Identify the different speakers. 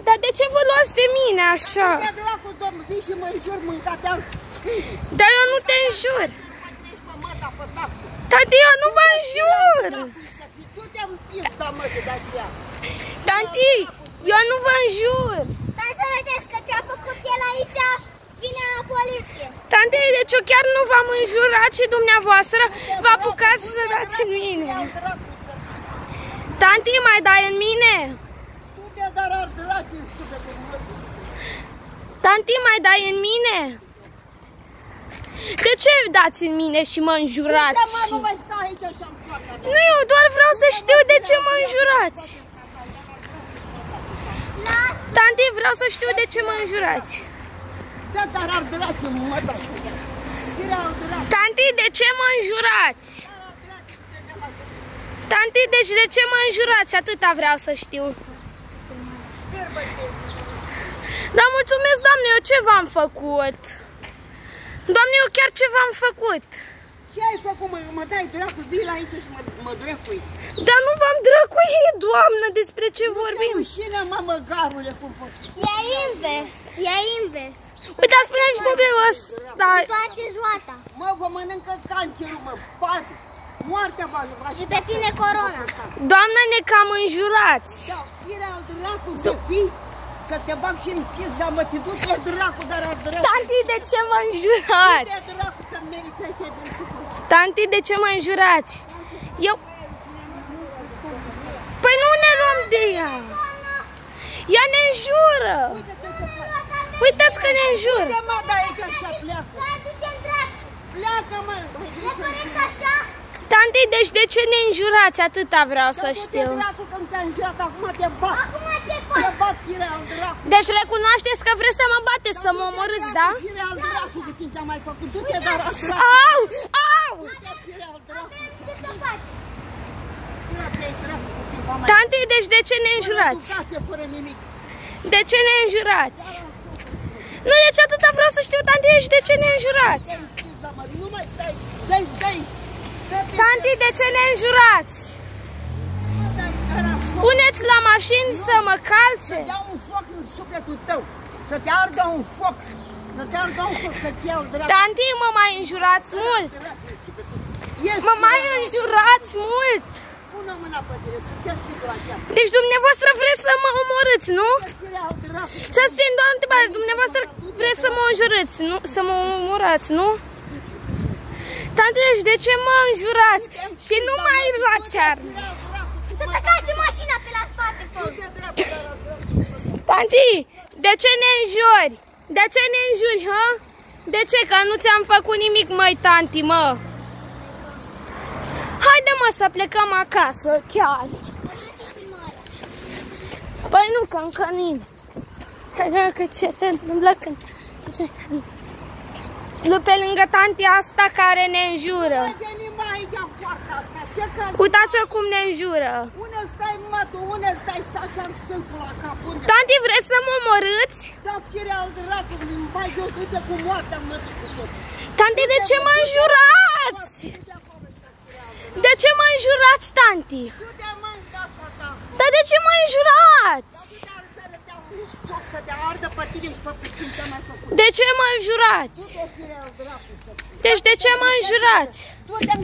Speaker 1: dar de ce vă luați de mine așa?
Speaker 2: Ia dracu, domn, vii și mă înjur, mânca-te-ar.
Speaker 1: Dar eu nu te înjur. Tati, eu nu vă înjur.
Speaker 2: Du-te în pizda, mă, de aceea.
Speaker 1: Tanti, eu nu vă înjur.
Speaker 3: Stai să vedeți că ce-a făcut el aici vine la poliție.
Speaker 1: Tanti, deci eu chiar nu v-am înjurat și dumneavoastră vă apucați să dați în mine. Tanti, mai dai în mine?
Speaker 2: Du-te, dar ar dracu în sufletul meu.
Speaker 1: Tanti, mai dai în mine? De ce dați în mine și mă înjurați?
Speaker 2: Nu mai stai aici așa-mi poarta.
Speaker 1: Nu, eu doar vreau să știu de ce mă înjurați. Tanti, vreau să știu de ce mă înjurați.
Speaker 2: Da, dar ar dracu, mă, da, să dea.
Speaker 1: Tanti, de ce mă înjurați? Tanti, deci de ce mă înjurați? Atâta vreau să știu. Da, mulțumesc, doamne, eu ce v-am făcut? Doamne, eu chiar ce v-am făcut?
Speaker 2: Ce ai făcut, mă? Mă dai dracu, vii la aici și mă drăcui.
Speaker 1: Dar nu v-am drăcuit, doamnă, despre ce vorbim?
Speaker 2: Nu ți-e rușine, mă, măgarule, cum poți.
Speaker 3: E invers, e invers.
Speaker 1: Uite, spune și copilul ăsta.
Speaker 3: Întoarceți roata.
Speaker 2: Mă, vă mănâncă cancerul, mă, pace. Moartea va ajunge.
Speaker 3: Și pe tine corona.
Speaker 1: Doamnă, ne cam înjurați.
Speaker 2: Da, fire al dracu să fii, să te bag și în pizda, mă, te duci la dracu, dar al dracu.
Speaker 1: Tanti, de ce mă înjurați?
Speaker 2: Du-te, dracu, că meriți ai te bine să fii.
Speaker 1: Tanti, de ce mă înjurați? Eu... Păi nu ne luăm de ea. Ea ne înjură. Uitați că ne înjură.
Speaker 2: Du-te, mă, da, aici așa, pleacă.
Speaker 3: Să ducem dracu.
Speaker 2: Pleacă, mă.
Speaker 3: E corect așa?
Speaker 1: Tanti, deci de ce ne înjurați? Atâta vreau să știu.
Speaker 2: Du-te, dracu, că te-am înjurat, acum te bat.
Speaker 3: Acum ce
Speaker 2: Te
Speaker 3: faci?
Speaker 2: bat, fire al dracu.
Speaker 1: Deci recunoașteți că vreți să mă bateți, să mă omorâți, da?
Speaker 2: Fire al dracu, că ce ți-am mai făcut. Du-te, dar al dracu.
Speaker 1: Au! Au!
Speaker 2: Du-te, fire al dracu.
Speaker 3: Ce să faci?
Speaker 2: Fire ți-ai dracu, cu ceva mai...
Speaker 1: Tanti, deci de ce ne înjurați?
Speaker 2: Fără educație, fără nimic.
Speaker 1: De ce ne înjurați? Nu, deci atâta vreau să știu, Tanti, deci de ce ne înjurați?
Speaker 2: Nu mai stai, dai.
Speaker 1: Tanti, de ce ne înjurați? Spuneți la mașini să mă calce.
Speaker 2: Să dea un foc în sufletul tău, să te ardă un foc, să-ți iau dracu.
Speaker 1: Tanti, mă mai înjurați mult. Mă mai înjurați mult.
Speaker 2: Pune mâna pe tine, suteți la chiar.
Speaker 1: Deci dumneavoastră vreți să mă omorâți, nu? Să țin doar o întrebare, dumneavoastră vreți să mă înjurați, nu? Să mă omorați, nu? Tanti, deci de ce mă înjurați? Și nu mai luați arme.
Speaker 3: Să te calci mașina pe la spate, fă.
Speaker 1: Tanti, de ce ne înjuri? De ce ne înjuri, hă? De ce? Că nu ți-am făcut nimic, măi, tanti, mă. Haide, mă, să plecăm acasă, chiar. Păi nu, că încă nini. Că ce se întâmplă când... Pe lângă tanti asta care ne înjură.
Speaker 2: Nu mai venim aici în poarta asta, ce caz?
Speaker 1: Uitați-o cum ne înjură.
Speaker 2: Unde stai, mă, tu? Unde stai? Stai chiar stâncul la cap.
Speaker 1: Tanti, vreți să mă omorâți?
Speaker 2: Da, fire al dracului, mai eu du-te cu moartea, mă, cu tot.
Speaker 1: Tanti, de ce mă înjurați? De ce mă înjurați, tanti?
Speaker 2: Du-te, mă, în casa ta.
Speaker 1: Dar de ce mă înjurați?
Speaker 2: Dar să le dea un foc, să te ardă pe tine și pe puțin te-am mai făcut.
Speaker 1: De ce mă înjurați?
Speaker 2: Du-te, fire al dracului, să fii.
Speaker 1: Deci de ce mă înjurați?
Speaker 2: Du-te